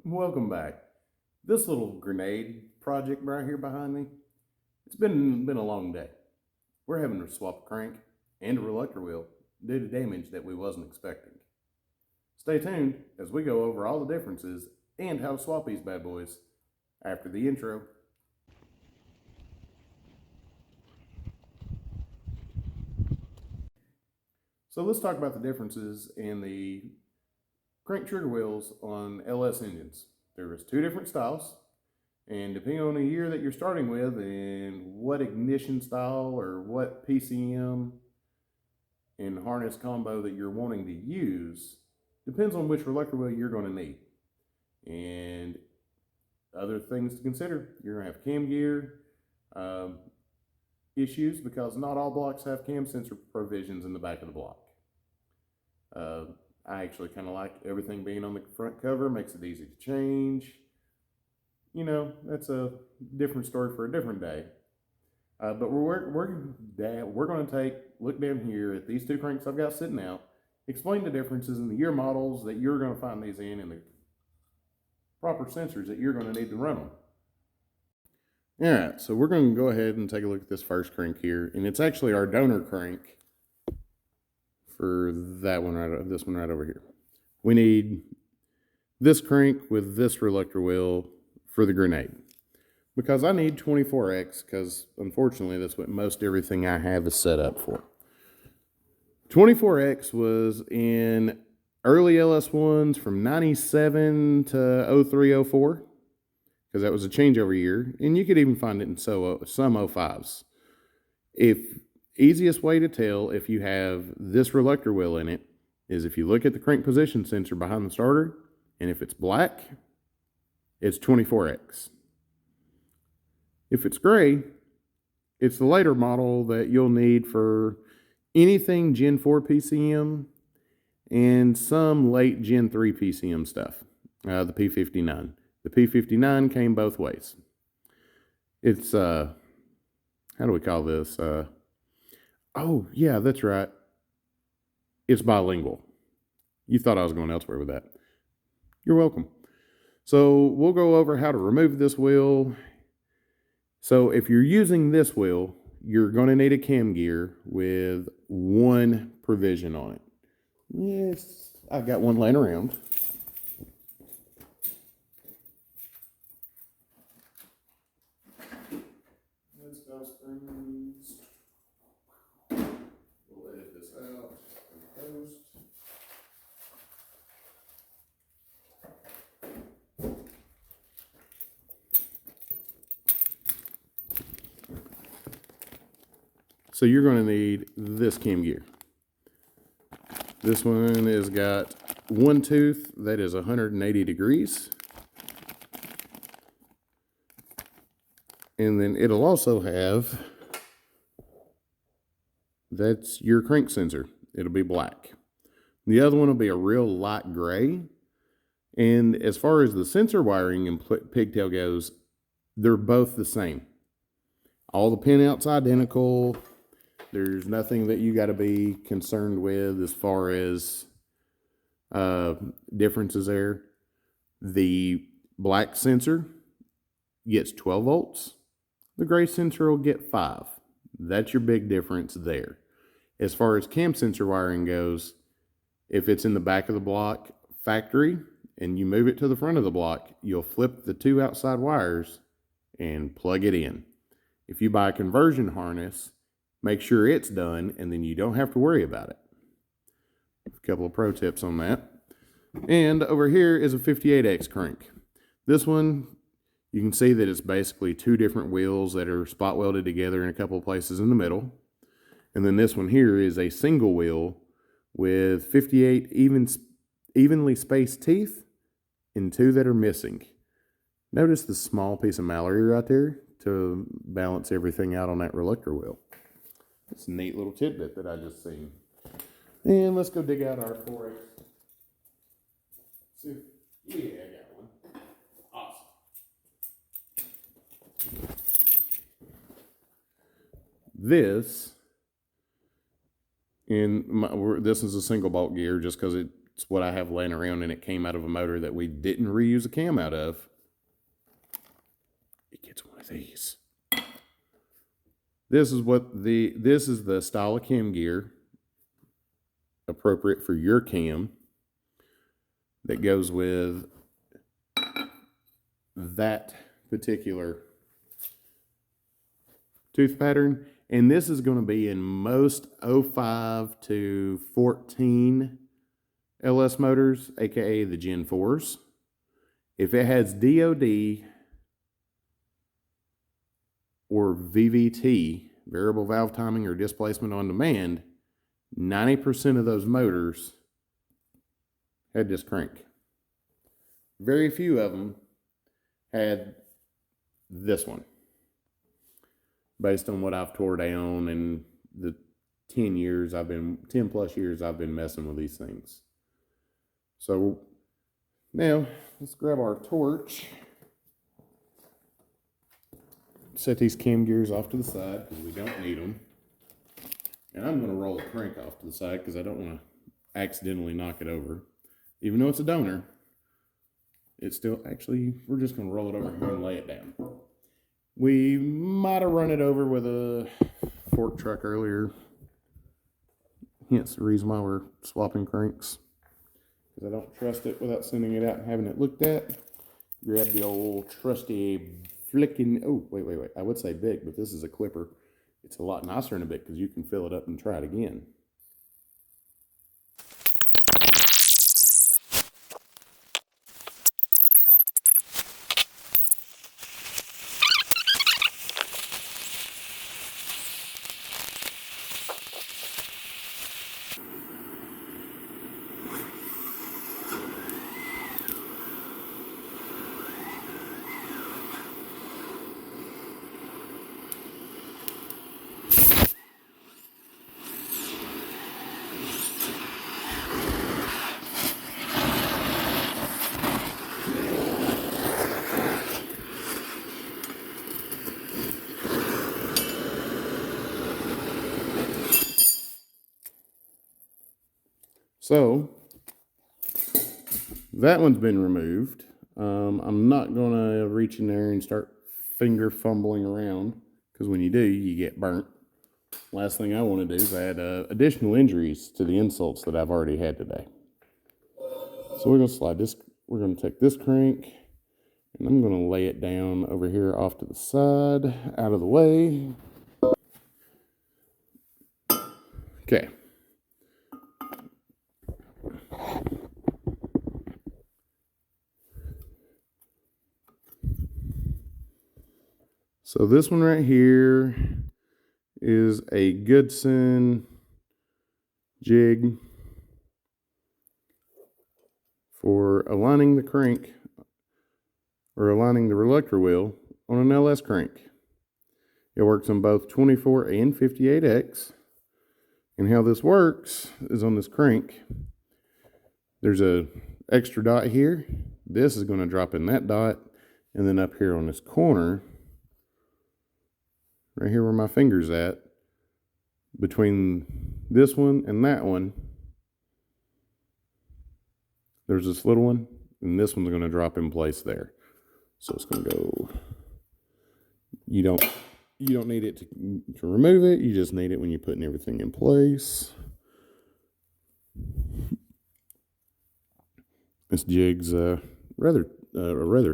Welcome back. This little grenade project right here behind me, it's been a long day. We're having to swap a crank and a reluctor wheel due to damage that we wasn't expecting. Stay tuned as we go over all the differences and how to swap these bad boys after the intro. So let's talk about the differences in the crank trigger wheels on LS engines. There is two different styles, and depending on the year that you're starting with and what ignition style or what PCM and harness combo that you're wanting to use, depends on which reluctor wheel you're going to need. And other things to consider, you're going to have cam gear issues because not all blocks have cam sensor provisions in the back of the block. I actually kind of like everything being on the front cover, makes it easy to change. You know, that's a different story for a different day. But we're going to look down here at these two cranks I've got sitting out, explain the differences in the year models that you're going to find these in and the proper sensors that you're going to need to run them. All right, so we're going to go ahead and take a look at this first crank here, and it's actually our donor crank for this one right over here. We need this crank with this reluctor wheel for the grenade, because I need 24X, because unfortunately that's what most everything I have is set up for. 24X was in early LS1s from 97 to 03, 04, because that was a changeover year, and you could even find it in some 05s. Easiest way to tell if you have this reluctor wheel in it is if you look at the crank position sensor behind the starter, and if it's black, it's 24X. If it's gray, it's the later model that you'll need for anything Gen 4 PCM and some late Gen 3 PCM stuff, the P59. The P59 came both ways. It's, how do we call this? Oh, yeah, that's right. It's bilingual. You thought I was going elsewhere with that. You're welcome. So we'll go over how to remove this wheel. So if you're using this wheel, you're going to need a cam gear with one provision on it. Yes, I've got one laying around. Let's go springs. We'll edit this out and post. So you're going to need this cam gear. This one has got one tooth that is 180 degrees. And then it'll also have, that's your crank sensor. It'll be black. The other one will be a real light gray. And as far as the sensor wiring and pigtail goes, they're both the same. All the pinouts identical. There's nothing that you got to be concerned with as far as differences there. The black sensor gets 12 volts. The gray sensor will get 5. That's your big difference there. As far as cam sensor wiring goes, if it's in the back of the block factory and you move it to the front of the block, you'll flip the two outside wires and plug it in. If you buy a conversion harness, make sure it's done, and then you don't have to worry about it. A couple of pro tips on that. And over here is a 58X crank. This one, you can see that it's basically two different wheels that are spot welded together in a couple of places in the middle. And then this one here is a single wheel with 58 evenly spaced teeth and two that are missing. Notice the small piece of Mallory right there to balance everything out on that reluctor wheel. It's a neat little tidbit that I just seen. And let's go dig out our 4X. See, yeah, I got one. Awesome. This is a single bolt gear just because it's It's what I have laying around, and it came out of a motor that we didn't reuse a cam out of. It gets one of these. This is the style of cam gear appropriate for your cam that goes with that particular tooth pattern. And this is going to be in most 05 to 14 LS motors, aka the Gen 4s. If it has DOD or VVT, variable valve timing or displacement on demand, 90% of those motors had this crank. Very few of them had this one, based on what I've tore down in the 10 plus years I've been messing with these things. So now let's grab our torch, set these cam gears off to the side because we don't need them. And I'm going to roll the crank off to the side because I don't want to accidentally knock it over. Even though it's a donor, it's still, actually, we're just going to roll it over here and lay it down. We might have run it over with a fork truck earlier. Hence the reason why we're swapping cranks. Because I don't trust it without sending it out and having it looked at. Grab the old trusty flicking, oh, wait. I would say big, but this is a clipper. It's a lot nicer in a bit because you can fill it up and try it again. So that one's been removed. I'm not going to reach in there and start finger fumbling around because when you do, you get burnt. Last thing I want to do is add additional injuries to the insults that I've already had today. So we're going to slide this. We're going to take this crank and I'm going to lay it down over here off to the side, out of the way. Okay. So this one right here is a Goodson jig for aligning the crank or aligning the reluctor wheel on an LS crank. It works on both 24 and 58X. And how this works is on this crank, there's a extra dot here. This is going to drop in that dot, and then up here on this corner, right here where my finger's at, between this one and that one, there's this little one, and this one's going to drop in place there. So it's going to go, you don't need it to remove it, you just need it when you're putting everything in place. This jig's a rather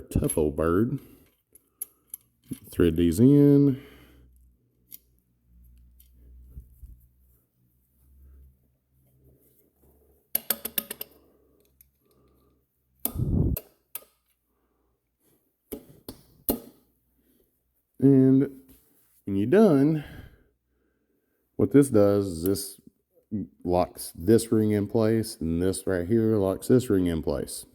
tough old bird. Thread these in. And when you're done, what this does is this locks this ring in place, and this right here locks this ring in place.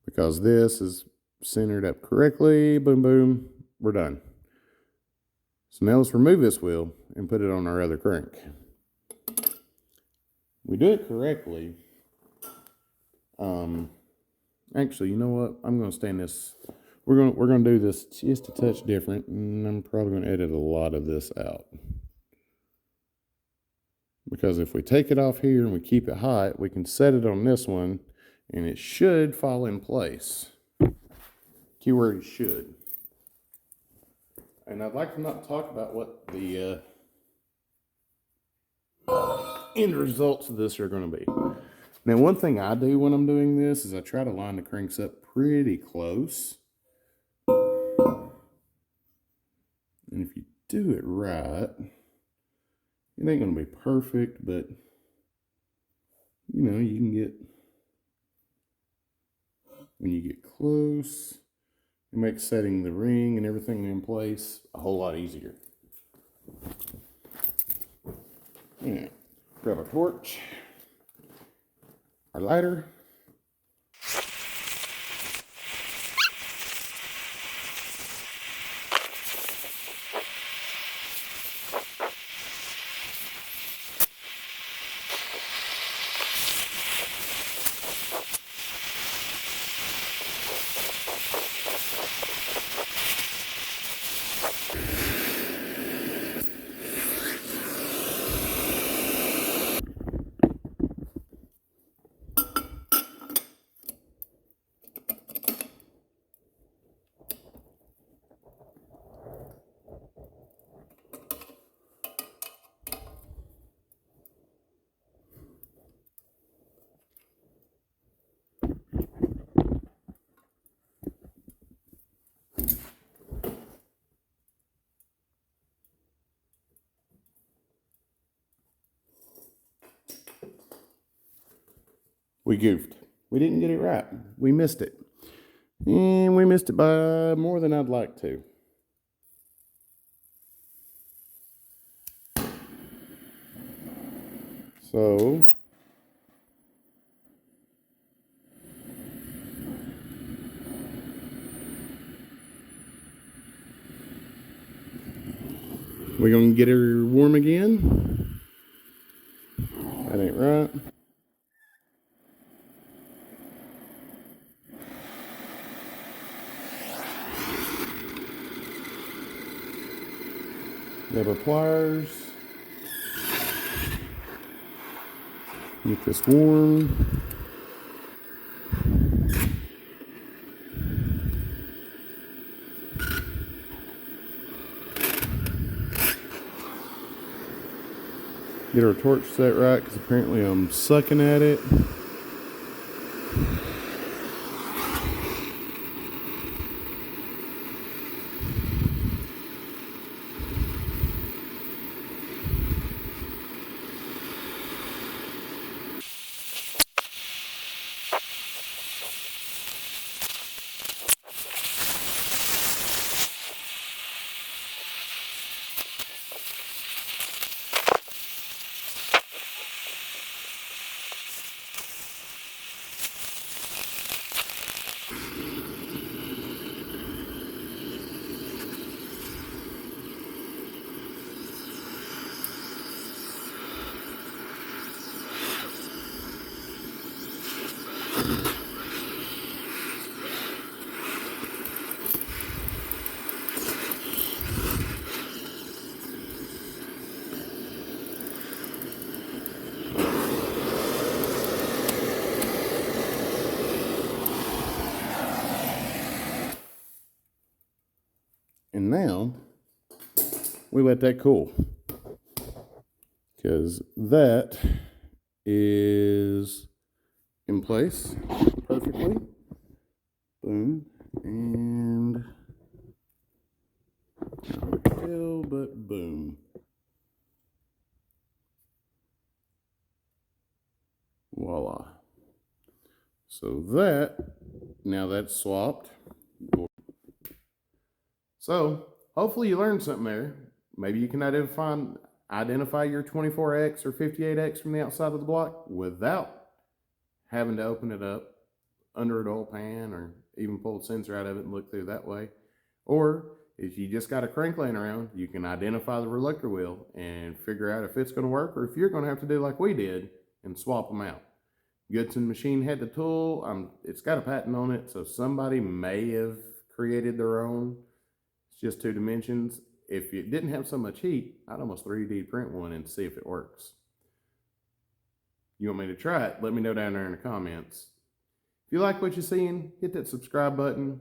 Because this is centered up correctly, boom, boom, we're done. So now let's remove this wheel and put it on our other crank. We do it correctly. Actually, you know what? I'm going to stand this. We're going to do this just a touch different, and I'm probably going to edit a lot of this out. Because if we take it off here and we keep it hot, we can set it on this one and it should fall in place. Keyword is should. And I'd like to not talk about what the end results of this are going to be. Now, one thing I do when I'm doing this is I try to line the cranks up pretty close. And if you do it right, it ain't going to be perfect, but you know, you can get, when you get close, it makes setting the ring and everything in place a whole lot easier. Yeah. Grab a torch, our lighter. We goofed. We didn't get it right. We missed it. And we missed it by more than I'd like to. So, we're going to get her warm again. That ain't right. Grab our pliers. Get this warm. Get our torch set right, because apparently I'm sucking at it. And now we let that cool, because that is in place perfectly. Boom. And not hard to tell, but boom. Voila. So that, now that's swapped. So hopefully you learned something there. Maybe you can identify your 24X or 58X from the outside of the block without having to open it up under an oil pan or even pull the sensor out of it and look through that way. Or if you just got a crank laying around, you can identify the reluctor wheel and figure out if it's going to work or if you're going to have to do like we did and swap them out. Goodson Machine had the tool. It's got a patent on it, so somebody may have created their own. It's just 2 dimensions. If it didn't have so much heat, I'd almost 3D print one and see if it works. you want me to try it, let me know down there in the comments. If you like what you're seeing, hit that subscribe button.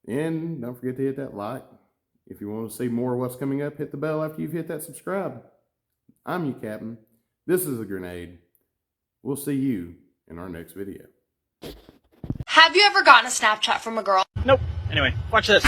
And don't forget to hit that like. If you want to see more of what's coming up, hit the bell after you've hit that subscribe. I'm your captain. This is a grenade. We'll see you in our next video. Have you ever gotten a Snapchat from a girl? Nope. Anyway, watch this.